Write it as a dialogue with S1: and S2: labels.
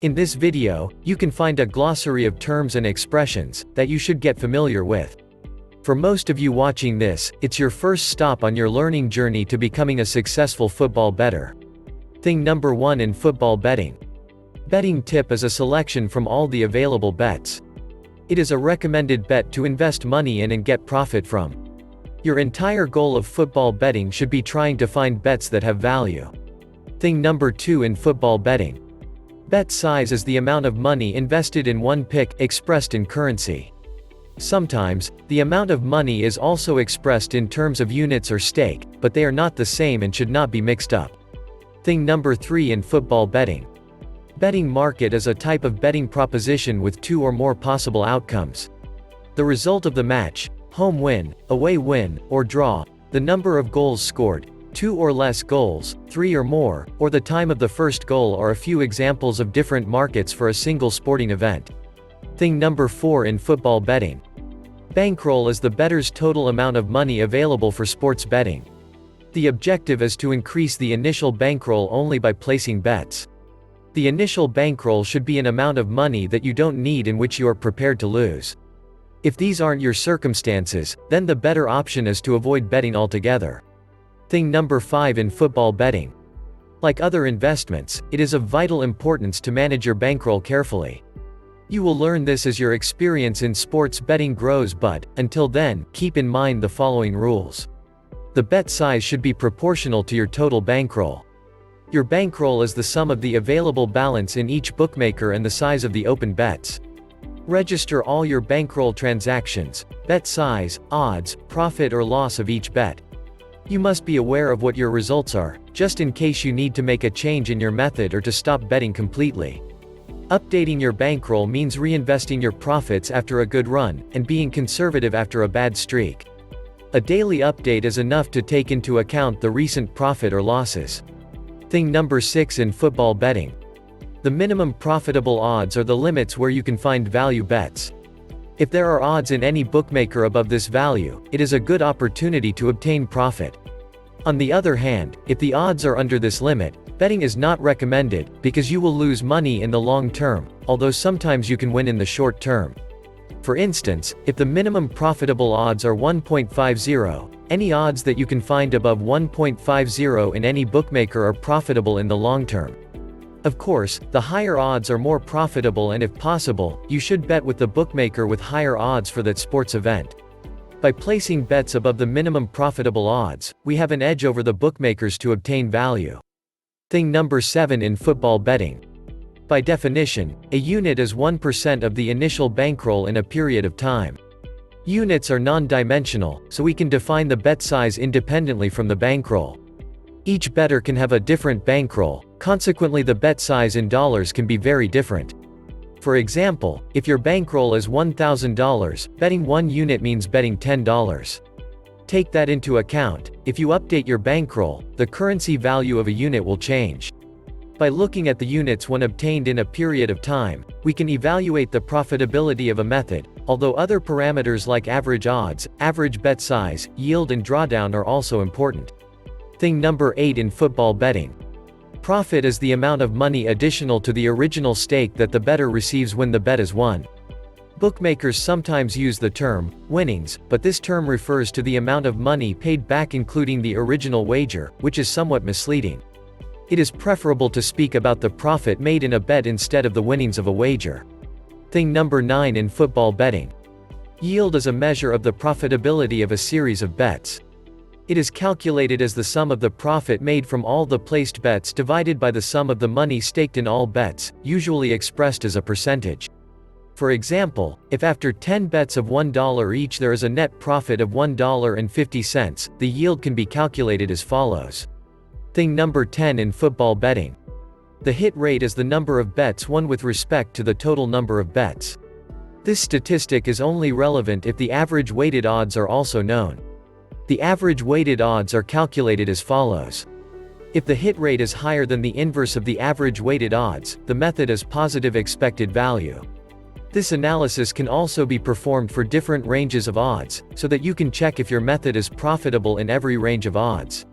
S1: In this video, you can find a glossary of terms and expressions that you should get familiar with. For most of you watching this, it's your first stop on your learning journey to becoming a successful football bettor. Thing number 1 in football betting. Betting tip is a selection from all the available bets. It is a recommended bet to invest money in and get profit from. Your entire goal of football betting should be trying to find bets that have value. Thing number 2 in football betting. Bet size is the amount of money invested in one pick, expressed in currency. Sometimes, the amount of money is also expressed in terms of units or stake, but they are not the same and should not be mixed up. Thing number 3 in football betting. Betting market is a type of betting proposition with 2 or more possible outcomes. The result of the match, home win, away win, or draw, the number of goals scored, 2 or less goals, 3 or more, or the time of the first goal are a few examples of different markets for a single sporting event. Thing number 4 in football betting. Bankroll is the bettor's total amount of money available for sports betting. The objective is to increase the initial bankroll only by placing bets. The initial bankroll should be an amount of money that you don't need and which you are prepared to lose. If these aren't your circumstances, then the better option is to avoid betting altogether. Thing number 5 in football betting. Like other investments, it is of vital importance to manage your bankroll carefully. You will learn this as your experience in sports betting grows, but, until then, keep in mind the following rules. The bet size should be proportional to your total bankroll. Your bankroll is the sum of the available balance in each bookmaker and the size of the open bets. Register all your bankroll transactions, bet size, odds, profit or loss of each bet. You must be aware of what your results are, just in case you need to make a change in your method or to stop betting completely. Updating your bankroll means reinvesting your profits after a good run, and being conservative after a bad streak. A daily update is enough to take into account the recent profit or losses. Thing number 6 in football betting. The minimum profitable odds are the limits where you can find value bets. If there are odds in any bookmaker above this value, it is a good opportunity to obtain profit. On the other hand, if the odds are under this limit, betting is not recommended, because you will lose money in the long term, although sometimes you can win in the short term. For instance, if the minimum profitable odds are 1.50, any odds that you can find above 1.50 in any bookmaker are profitable in the long term. Of course, the higher odds are more profitable, and if possible, you should bet with the bookmaker with higher odds for that sports event. By placing bets above the minimum profitable odds, we have an edge over the bookmakers to obtain value. Thing number 7 in football betting. By definition, a unit is 1% of the initial bankroll in a period of time. Units are non-dimensional, so we can define the bet size independently from the bankroll. Each bettor can have a different bankroll, consequently the bet size in dollars can be very different. For example, if your bankroll is $1,000, betting 1 unit means betting $10. Take that into account. If you update your bankroll, the currency value of a unit will change. By looking at the units when obtained in a period of time, we can evaluate the profitability of a method, although other parameters like average odds, average bet size, yield and drawdown are also important. Thing number 8 in football betting. Profit is the amount of money additional to the original stake that the bettor receives when the bet is won. Bookmakers sometimes use the term winnings, but this term refers to the amount of money paid back including the original wager, which is somewhat misleading. It is preferable to speak about the profit made in a bet instead of the winnings of a wager. Thing number 9 in football betting. Yield is a measure of the profitability of a series of bets. It is calculated as the sum of the profit made from all the placed bets divided by the sum of the money staked in all bets, usually expressed as a percentage. For example, if after 10 bets of $1 each there is a net profit of $1.50, the yield can be calculated as follows. Thing number 10 in football betting. The hit rate is the number of bets won with respect to the total number of bets. This statistic is only relevant if the average weighted odds are also known. The average weighted odds are calculated as follows. If the hit rate is higher than the inverse of the average weighted odds, the method is positive expected value. This analysis can also be performed for different ranges of odds, so that you can check if your method is profitable in every range of odds.